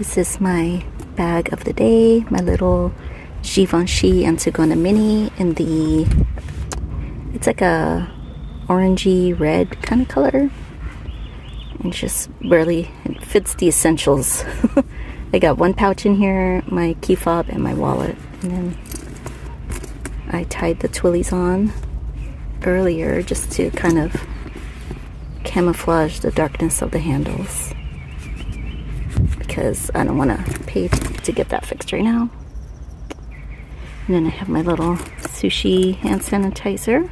This is my bag of the day, my little Givenchy Antigona Mini in the, it's like a orangey red kind of color. And just barely, it fits the essentials. I got one pouch in here, my key fob and my wallet. And then I tied the twillies on earlier just to kind of camouflage the darkness of the handles, because I don't want to pay to get that fixed right now. And then I have my little sushi hand sanitizer.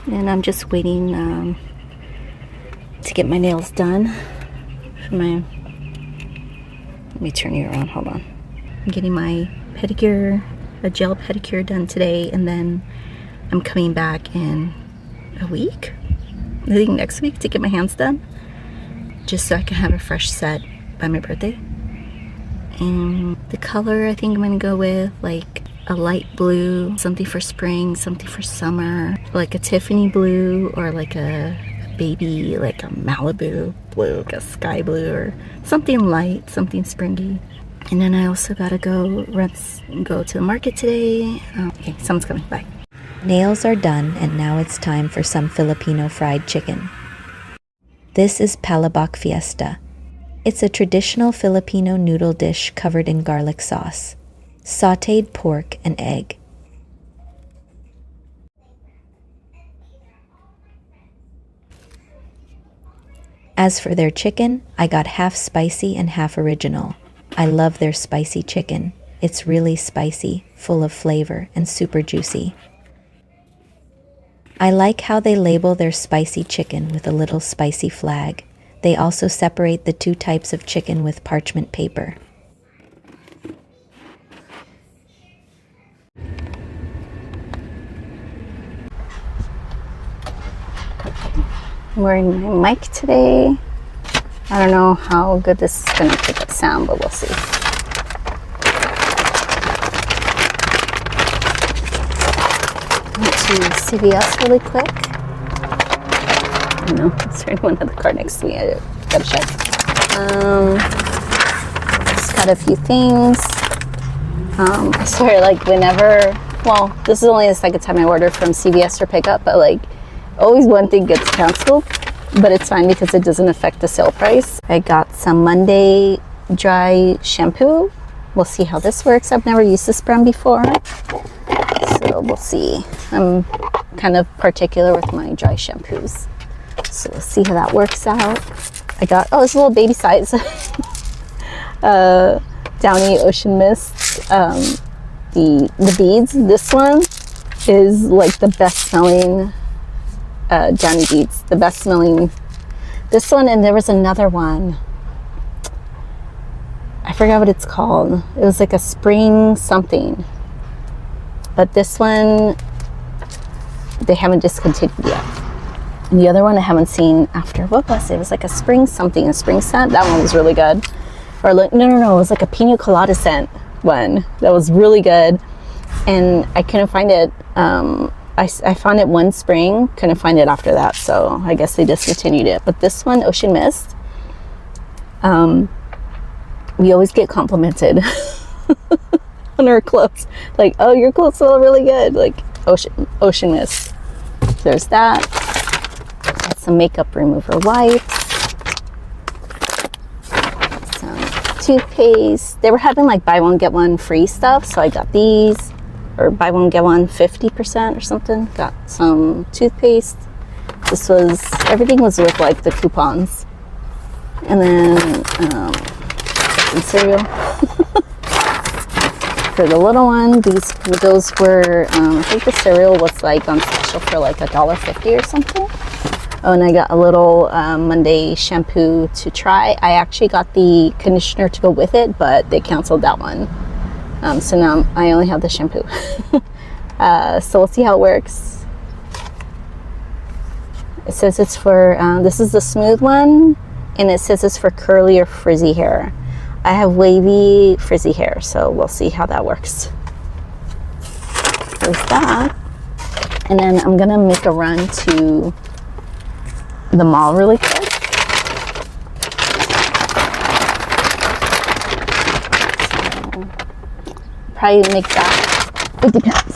And I'm just waiting to get my nails done. Let me turn you around, hold on. I'm getting my pedicure, a gel pedicure done today, and then I'm coming back in a week, I think next week, to get my hands done, just so I can have a fresh set by my birthday. And the color I think I'm gonna go with like a light blue, something for spring, something for summer, like a Tiffany blue, or like a baby, like a Malibu blue, like a sky blue, or something light, something springy. And then I also gotta go to the market today. Okay, someone's coming, bye. Nails are done, and now it's time for some Filipino fried chicken. This is palabok fiesta. It's a traditional Filipino noodle dish covered in garlic sauce, sautéed pork, and egg. As for their chicken, I got half spicy and half original. I love their spicy chicken. It's really spicy, full of flavor, and super juicy. I like how they label their spicy chicken with a little spicy flag. They also separate the two types of chicken with parchment paper. I'm wearing my mic today. I don't know how good this is going to pick up sound, but we'll see. Went to CVS really quick. I don't know, there's anyone at the car next to me. I gotta check. Just got a few things. I swear, like whenever, well, this is only the second time I ordered from CVS for pickup, but like always one thing gets canceled, but it's fine because it doesn't affect the sale price. I got some Monday dry shampoo. We'll see how this works. I've never used this brand before, so we'll see. I'm kind of particular with my dry shampoos, so we'll see how that works out. I got, oh, it's a little baby size Downy Ocean Mist, the beads. This one is like the best smelling Downy beads, the best smelling. This one, and there was another one, I forgot what it's called. It was like a spring something, but this one they haven't discontinued yet. And the other one I haven't seen after. What was it? It was like a spring something, a spring scent. That one was really good. Or like, no, it was like a pina colada scent one that was really good, and I couldn't find it. I found it one spring, couldn't find it after that, so I guess they discontinued it. But this one, Ocean Mist, we always get complimented on our clothes, like, oh, your clothes smell really good, like Ocean Mist. There's that. Got some makeup remover wipes, some toothpaste. They were having like buy one get one free stuff, so I got these, or buy one get one 50% or something. Got some toothpaste. This was, everything was with like the coupons. And then some cereal. For the little one, those were, I think the cereal was like on special for like $1.50 or something. Oh, and I got a little Monday shampoo to try. I actually got the conditioner to go with it, but they canceled that one. So now I only have the shampoo. So we'll see how it works. It says it's for, this is the smooth one, and it says it's for curly or frizzy hair. I have wavy, frizzy hair, so we'll see how that works. There's that. And then I'm gonna make a run to the mall really quick. probably make that. It depends.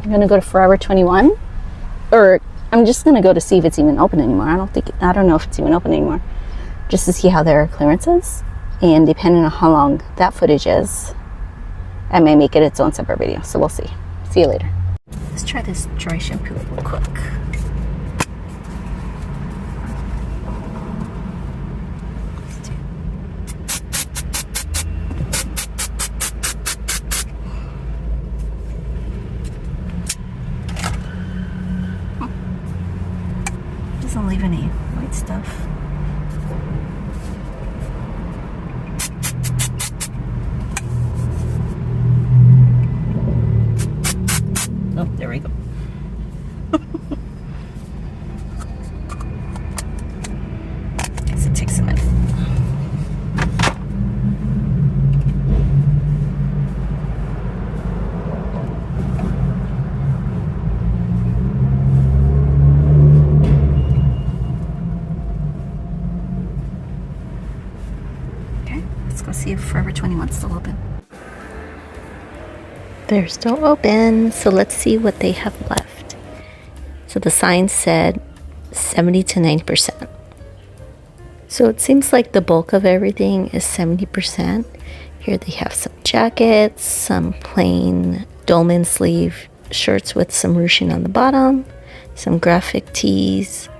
I'm gonna go to Forever 21, or I'm just gonna go to see if it's even open anymore. I don't know if it's even open anymore, just to see how their clearance is. And depending on how long that footage is, I may make it its own separate video. So we'll see. See you later. Let's try this dry shampoo real quick. Doesn't leave any white stuff. Oh, there we go. Guess it takes a minute. Okay, let's go see if Forever 21's still open. They're still open, so let's see what they have left. So the sign said 70 to 90%. So it seems like the bulk of everything is 70%. Here they have some jackets, some plain dolman sleeve shirts with some ruching on the bottom, some graphic tees,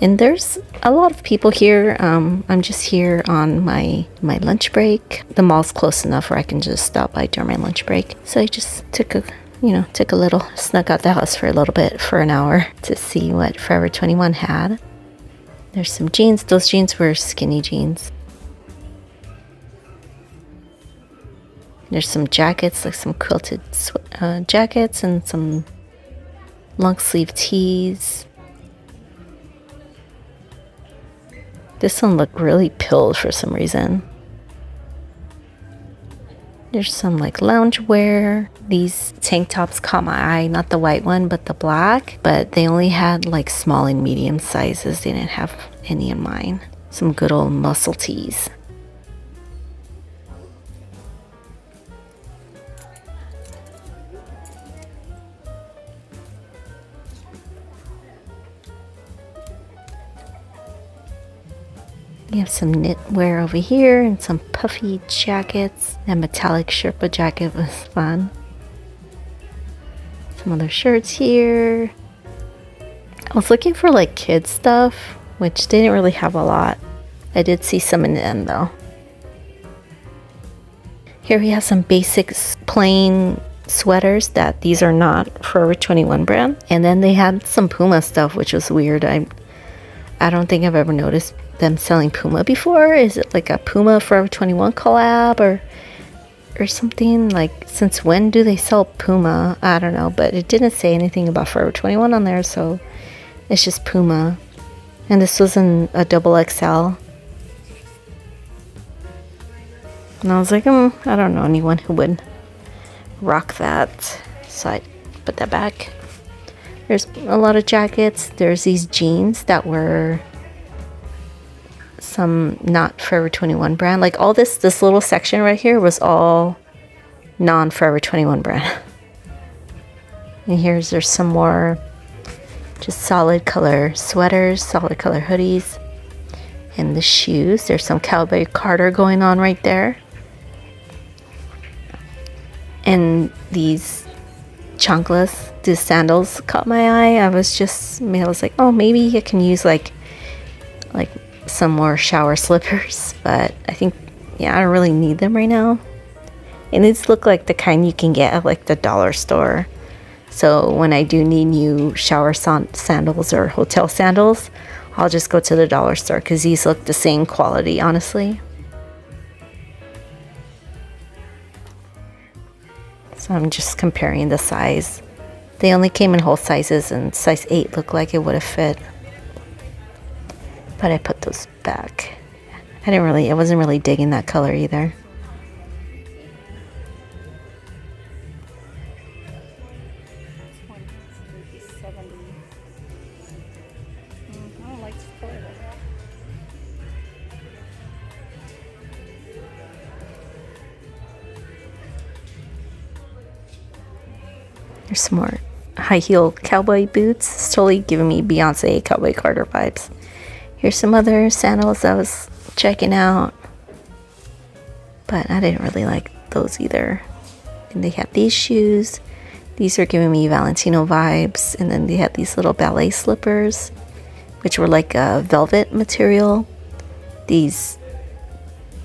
and there's a lot of people here. I'm just here on my lunch break. The mall's close enough where I can just stop by during my lunch break. So I just took a little, snuck out the house for a little bit, for an hour, to see what Forever 21 had. There's some jeans. Those jeans were skinny jeans. There's some jackets, like some quilted jackets, and some long sleeve tees. This one looked really pilled for some reason. There's some like loungewear. These tank tops caught my eye, not the white one, but the black. But they only had like small and medium sizes. They didn't have any in mine. Some good old muscle tees. You have some knitwear over here and some puffy jackets. That metallic Sherpa jacket was fun. Some other shirts here. I was looking for like kids stuff, which they didn't really have a lot. I did see some in the end though. Here we have some basic plain sweaters that these are not Forever 21 brand. And then they had some Puma stuff, which was weird. I don't think I've ever noticed them selling Puma before. Is it like a Puma Forever 21 collab or something? Like, since when do they sell Puma? I don't know, but it didn't say anything about Forever 21 on there, so it's just Puma. And this was in a XXL. And I was like, I don't know anyone who would rock that, so I put that back. There's a lot of jackets. There's these jeans that were some not Forever 21 brand. Like all this little section right here was all non-Forever 21 brand. And there's some more just solid color sweaters, solid color hoodies, and the shoes. There's some Cowboy Carter going on right there. And these chanclas, these sandals caught my eye. I was like, oh, maybe I can use like some more shower slippers, but I think, yeah, I don't really need them right now. And these look like the kind you can get at like the dollar store. So when I do need new shower sandals or hotel sandals, I'll just go to the dollar store because these look the same quality, honestly. So I'm just comparing the size. They only came in whole sizes, and size 8 looked like it would have fit. But I put those back. I wasn't really digging that color either. Here's some more high heel cowboy boots. It's totally giving me Beyonce Cowboy Carter vibes. Here's some other sandals I was checking out, but I didn't really like those either. And they had these shoes. These are giving me Valentino vibes. And then they had these little ballet slippers, which were like a velvet material. These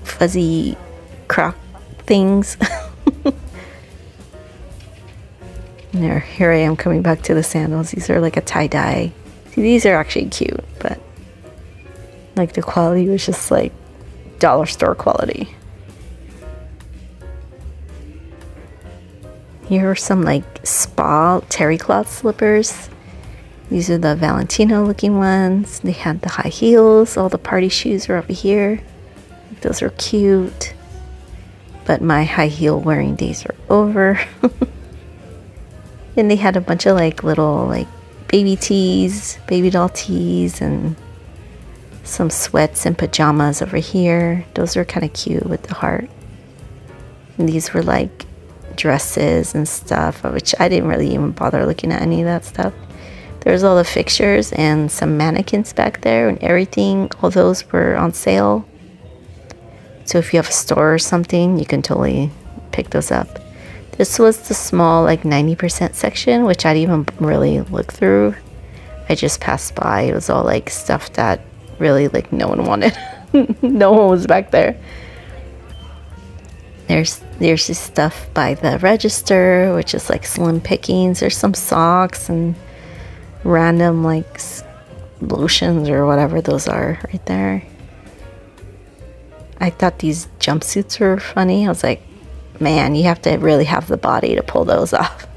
fuzzy croc things. And here I am coming back to the sandals. These are like a tie-dye. See, these are actually cute, but like the quality was just like dollar store quality. Here are some like spa terry cloth slippers. These are the Valentino looking ones. They had the high heels. All the party shoes are over here. Those are cute. But my high heel wearing days are over. Then they had a bunch of like little like baby tees, baby doll tees, and some sweats and pajamas over here. Those are kind of cute with the heart. And these were like dresses and stuff, which I didn't really even bother looking at any of that stuff. There's all the fixtures and some mannequins back there, and everything, all those were on sale. So if you have a store or something, you can totally pick those up. This was the small like 90% section, which I didn't even really look through. I just passed by. It was all like stuff that really like no one wanted. No one was back there. There's this stuff by the register, which is like slim pickings. There's some socks and random like lotions or whatever those are right there. I thought these jumpsuits were funny. I was like, man, you have to really have the body to pull those off.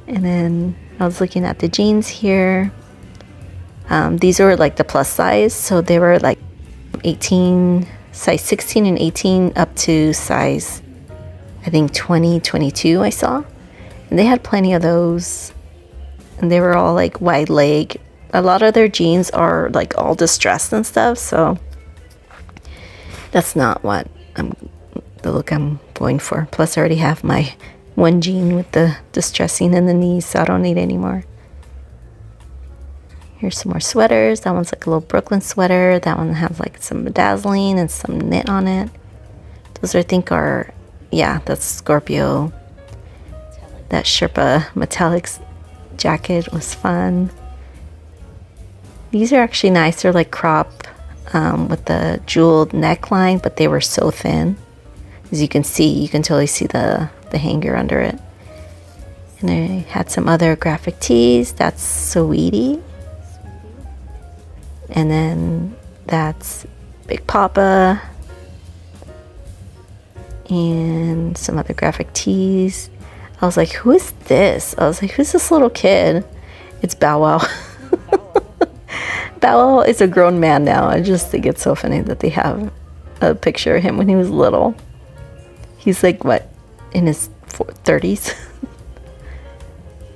And then I was looking at the jeans here. These were like the plus size, so they were like 18, size 16 and 18 up to size, I think 20, 22 I saw. And they had plenty of those. And they were all like wide leg. A lot of their jeans are like all distressed and stuff, so that's not what the look I'm going for. Plus I already have my one jean with the distressing in the knees, so I don't need any more. Here's some more sweaters. That one's like a little Brooklyn sweater. That one has like some bedazzling and some knit on it. Those I think are, yeah, that's Scorpio. That Sherpa metallics jacket was fun. These are actually nice. They're like crop with the jeweled neckline, but they were so thin. As you can see, you can totally see the hanger under it. And I had some other graphic tees. That's Sweetie. And then that's Big Papa. And some other graphic tees. I was like, who is this? I was like, who's this little kid? It's Bow Wow. Bow Wow is a grown man now. I just think it's so funny that they have a picture of him when he was little. He's like, what, in his 30s?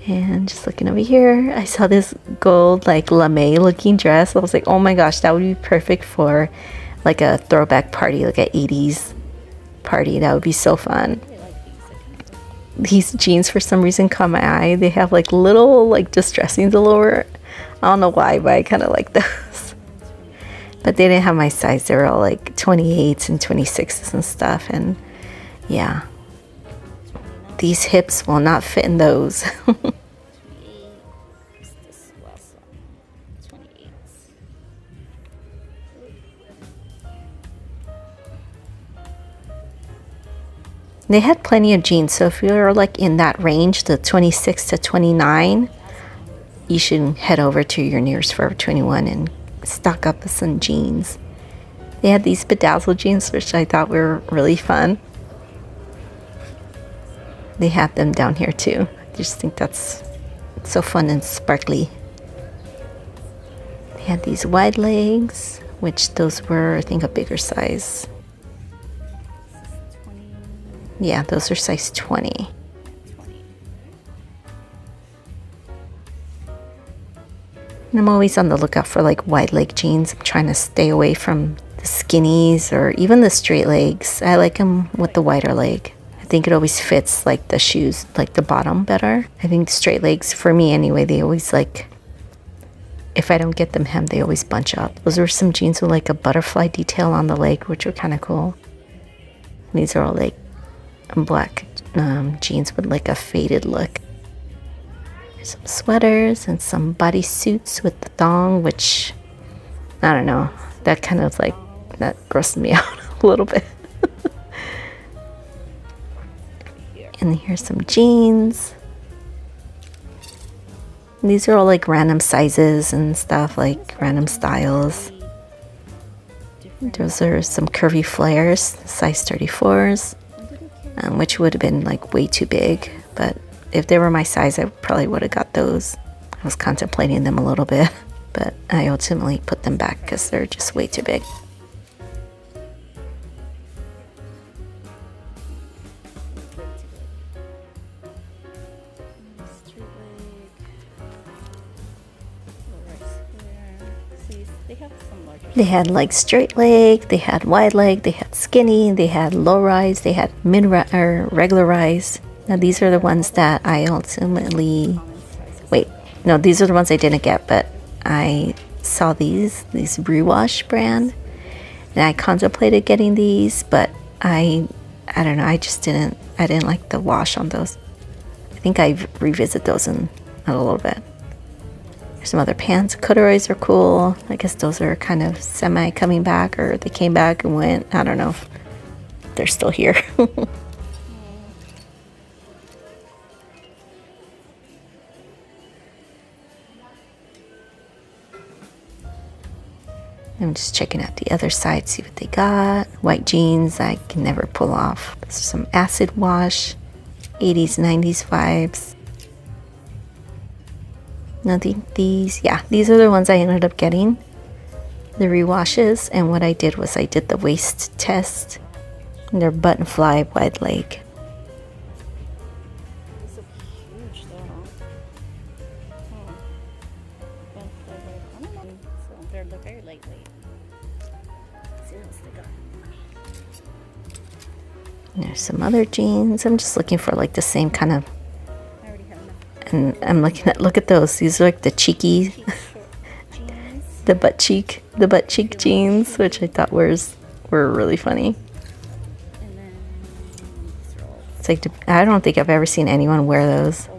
And just looking over here, I saw this gold, like, lame looking dress. I was like, oh my gosh, that would be perfect for, like, a throwback party, like an 80s party. That would be so fun. These jeans, for some reason, caught my eye. They have, like, little, like, distressings all over. I don't know why, but I kind of like those. But they didn't have my size. They were all, like, 28s and 26s and stuff. And, yeah. These hips will not fit in those. They had plenty of jeans, so if you're like in that range, the 26 to 29, you should head over to your nearest Forever 21 and stock up with some jeans. They had these bedazzled jeans, which I thought were really fun. They have them down here too. I just think that's so fun and sparkly. They had these wide legs, which those were, I think, a bigger size. Yeah, those are size 20. And I'm always on the lookout for like wide leg jeans. I'm trying to stay away from the skinnies or even the straight legs. I like them with the wider leg. I think it always fits like the shoes, like the bottom better. I think straight legs, for me anyway, they always like, if I don't get them hemmed, they always bunch up. Those were some jeans with like a butterfly detail on the leg, which were kind of cool. These are all like black jeans with like a faded look. There's some sweaters and some bodysuits with the thong, which I don't know, that kind of like, that grossed me out a little bit. And here's some jeans. These are all like random sizes and stuff, like random styles. Those are some curvy flares, size 34s, which would have been like way too big, but if they were my size, I probably would have got those. I was contemplating them a little bit, but I ultimately put them back because they're just way too big. They had like straight leg, they had wide leg, they had skinny, they had low rise, they had or regular rise. Now these are the ones that I ultimately, these are the ones I didn't get, but I saw these Rewash brand, and I contemplated getting these, but I don't know, I didn't like the wash on those. I think I revisit those in a little bit. There's some other pants. Corduroys are cool. I guess those are kind of semi coming back, or they came back and went. I don't know. They're still here. I'm just checking out the other side, see what they got. White jeans I can never pull off. This is some acid wash, 80s, 90s vibes. I think these are the ones I ended up getting, the rewashes. And what I did was I did the waist test, and they're button fly wide leg. So huge though. So they're very lightweight. Let's see what else they got. And there's some other jeans. I'm just looking for like the same kind of. And I'm look at those. These are like the cheeky, the butt cheek jeans, which I thought were really funny. And then It's like, I don't think I've ever seen anyone wear those.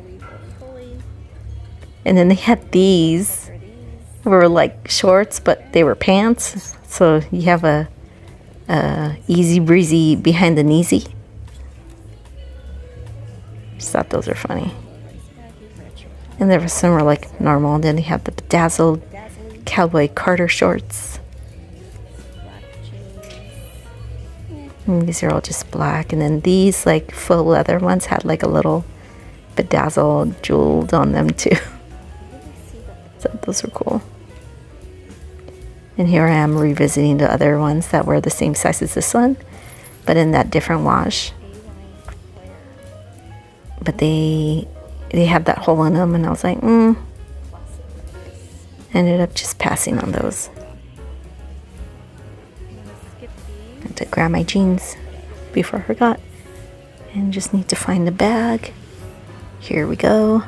And then they had these, were like shorts, but they were pants. So you have a easy breezy behind the kneesy. Just thought those are funny. And there was some were like normal. And then they have the bedazzled cowboy Carter shorts. And these are all just black. And then these like faux leather ones had like a little bedazzled jeweled on them too. So those were cool. And here I am revisiting the other ones that were the same size as this one, but in that different wash. But they had that hole in them, and I was like, ended up just passing on those. I had to grab my jeans before I forgot, and just need to find the bag. Here we go.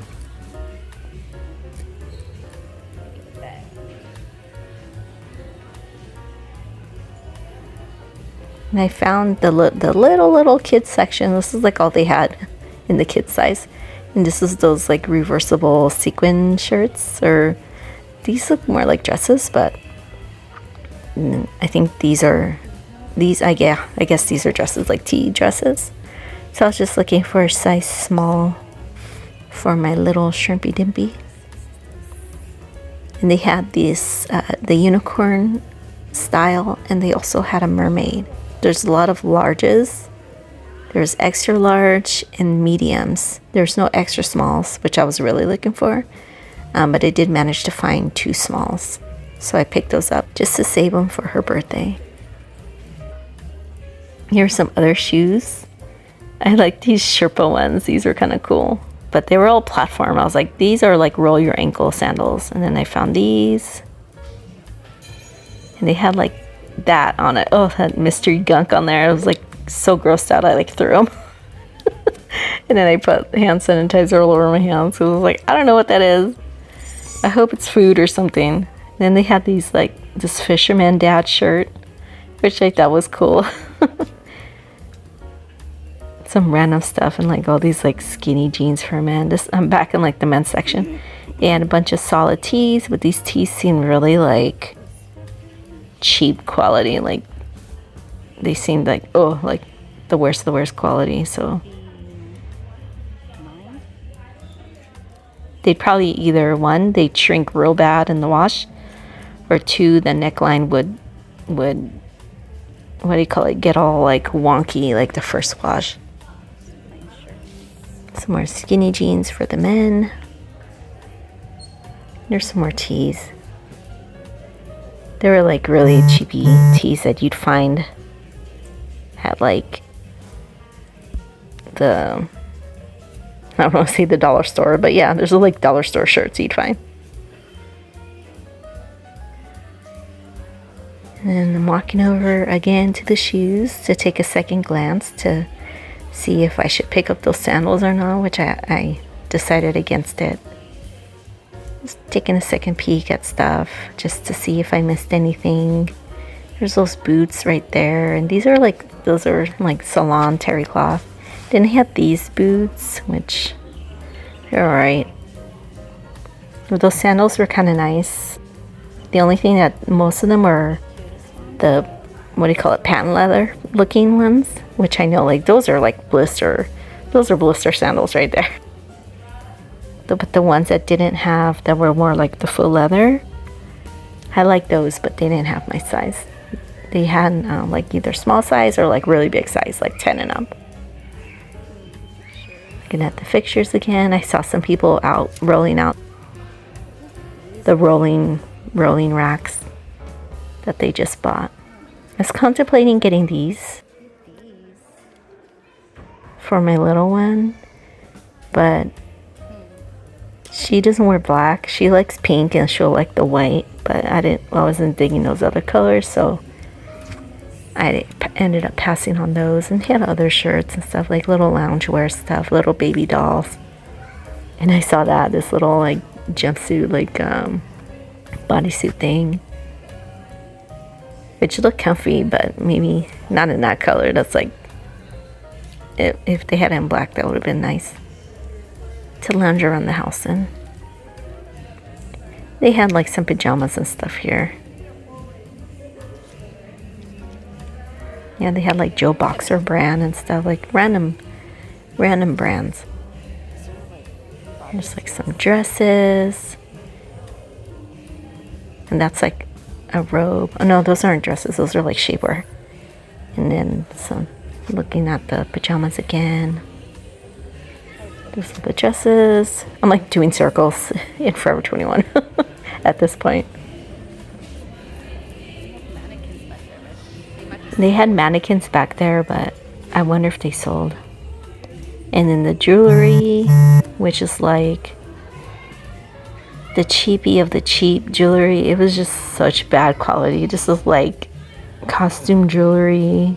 And I found the little kids section. This is like all they had in the kids size. And this is those like reversible sequin shirts, or these look more like dresses, but I think I guess these are dresses, like tea dresses. So I was just looking for a size small for my little shrimpy dimpy. And they had these, the unicorn style, and they also had a mermaid. There's a lot of larges. There's extra large and mediums. There's no extra smalls, which I was really looking for. But I did manage to find 2 smalls. So I picked those up just to save them for her birthday. Here's some other shoes. I like these Sherpa ones. These were kind of cool. But they were all platform. I was like, these are like roll your ankle sandals. And then I found these. And they had like that on it. Oh, that mystery gunk on there. I was like so grossed out I like threw them. And then I put hand sanitizer all over my hands. So I was like, I don't know what that is. I hope it's food or something. Then they had these like this fisherman dad shirt, which I thought was cool. Some random stuff and like all these like skinny jeans for men. I'm back in like the men's section. And a bunch of solid tees, but these tees seem really like cheap quality. Like they seemed like, oh, like the worst of the worst quality. So they'd probably either one, they'd shrink real bad in the wash, or two, the neckline would what do you call it, get all like wonky like the first wash. Some more skinny jeans for the men. There's some more tees. They were like really cheapy tees that you'd find at like the, I don't want to say the dollar store, but yeah, there's like dollar store shirts you'd find. And I'm walking over again to the shoes to take a second glance to see if I should pick up those sandals or not, which I decided against it. Just taking a second peek at stuff just to see if I missed anything. There's those boots right there, and these are like, those are like salon terry cloth. Then they had these boots, which they're alright. Those sandals were kind of nice. The only thing that most of them were the, what do you call it, patent leather looking ones, which I know like those are like blister, those are blister sandals right there. But the ones that didn't have, that were more like the full leather, I like those, but they didn't have my size. They had like either small size or like really big size, like 10 and up. Looking at the fixtures again, I saw some people out rolling out the rolling racks that they just bought. I was contemplating getting these for my little one, but she doesn't wear black. She likes pink and she'll like the white, but I wasn't digging those other colors, so I ended up passing on those. And he had other shirts and stuff, like little loungewear stuff, little baby dolls. And I saw that, this little like jumpsuit, like bodysuit thing, which looked comfy, but maybe not in that color. That's like, if they had it in black, that would have been nice to lounge around the house in. They had like some pajamas and stuff here. Yeah, they had like Joe Boxer brand and stuff, like random brands. There's like some dresses. And that's like a robe. Oh no, those aren't dresses, those are like shapewear. And then some, looking at the pajamas again. These are the dresses. I'm like doing circles in Forever 21 at this point. They had mannequins back there, but I wonder if they sold. And then the jewelry, which is like the cheapie of the cheap jewelry. It was just such bad quality. It just was like costume jewelry.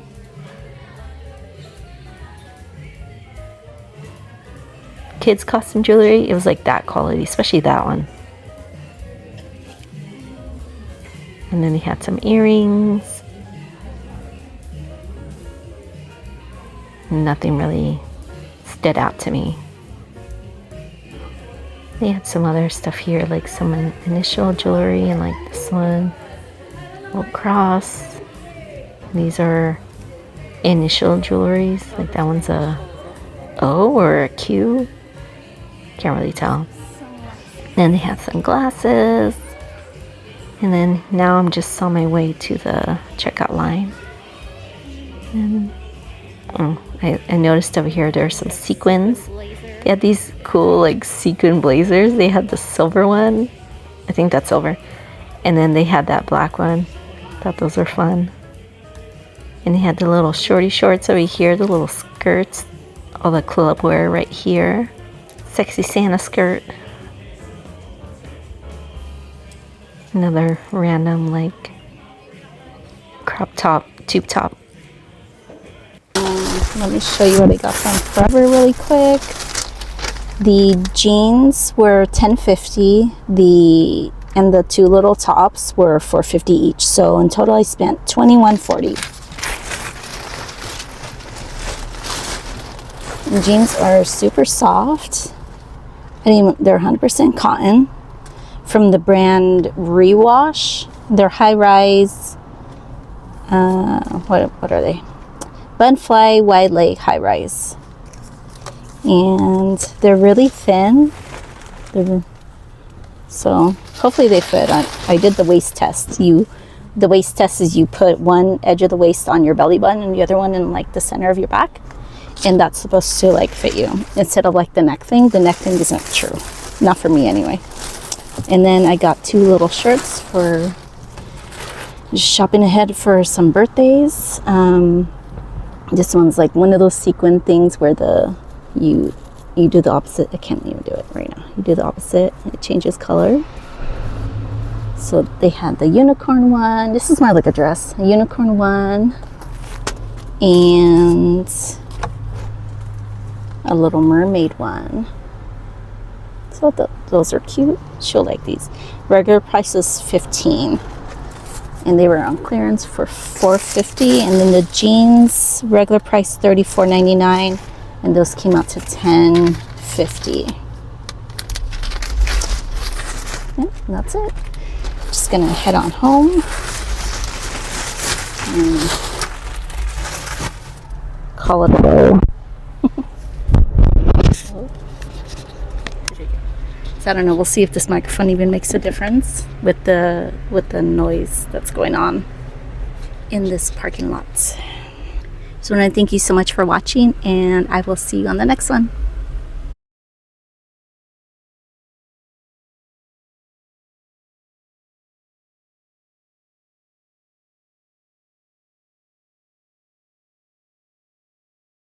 Kids costume jewelry. It was like that quality, especially that one. And then they had some earrings. Nothing really stood out to me. They had some other stuff here, like some initial jewelry, and like this one, little cross. These are initial jewelries, like that one's a O or a Q. Can't really tell. Then they had some glasses. And then now I'm just on my way to the checkout line. And I noticed over here there's some sequins. They had these cool like sequin blazers. They had the silver one. I think that's silver. And then they had that black one. Thought those were fun. And they had the little shorty shorts over here, the little skirts, all the club wear right here. Sexy Santa skirt. Another random like crop top, tube top. Let me show you what I got from Forever really quick. The jeans were $10.50. And the two little tops were $4.50 each. So in total, I spent $21.40. The jeans are super soft. They're 100% cotton from the brand Rewash. They're high rise. What are they? Bunfly wide leg high rise. And they're really thin. So hopefully they fit. I did the waist test. The waist test is you put one edge of the waist on your belly button and the other one in like the center of your back, and that's supposed to like fit you instead of like the neck thing. The neck thing isn't true, not for me anyway. And then I got two little shirts for just shopping ahead for some birthdays. This one's like one of those sequin things where you do the opposite. I can't even do it right now. You do the opposite and it changes color. So they had the unicorn one. This is more like a dress. A unicorn one. And a little mermaid one. So those are cute. She'll like these. Regular price is $15. And they were on clearance for $4.50. And then the jeans, regular price $34.99. And those came out to $10.50. Yeah, and that's it. Just gonna head on home and call it a day. So I don't know. We'll see if this microphone even makes a difference with the noise that's going on in this parking lot. So I want to thank you so much for watching, and I will see you on the next one.